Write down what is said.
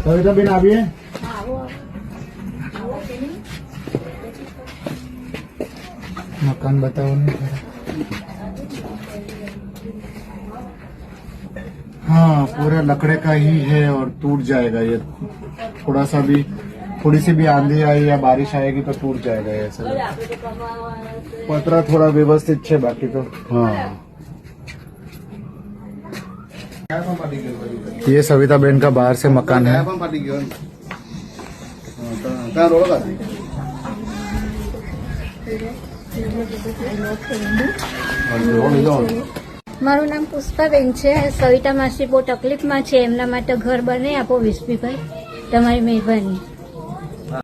Savita Ben आવીએ मकान बताओ नहीं। हाँ पूरा लकड़े का ही है और टूट जाएगा ये। थोड़ा सा भी थोड़ी सी भी आंधी आई या बारिश आएगी तो टूट जाएगा ये सब। पतरा थोड़ा व्यवस्थित है बाकी तो। हाँ ये सविता बेन का बाहर से मकान है। મારું નામ પુષ્પાબેન છે। સવિતા માસી બહુ તકલીફમાં છે, એમના માટે ઘર બનાવી આપો વિસ્પીભાઈ, તમારી મહેરબાની।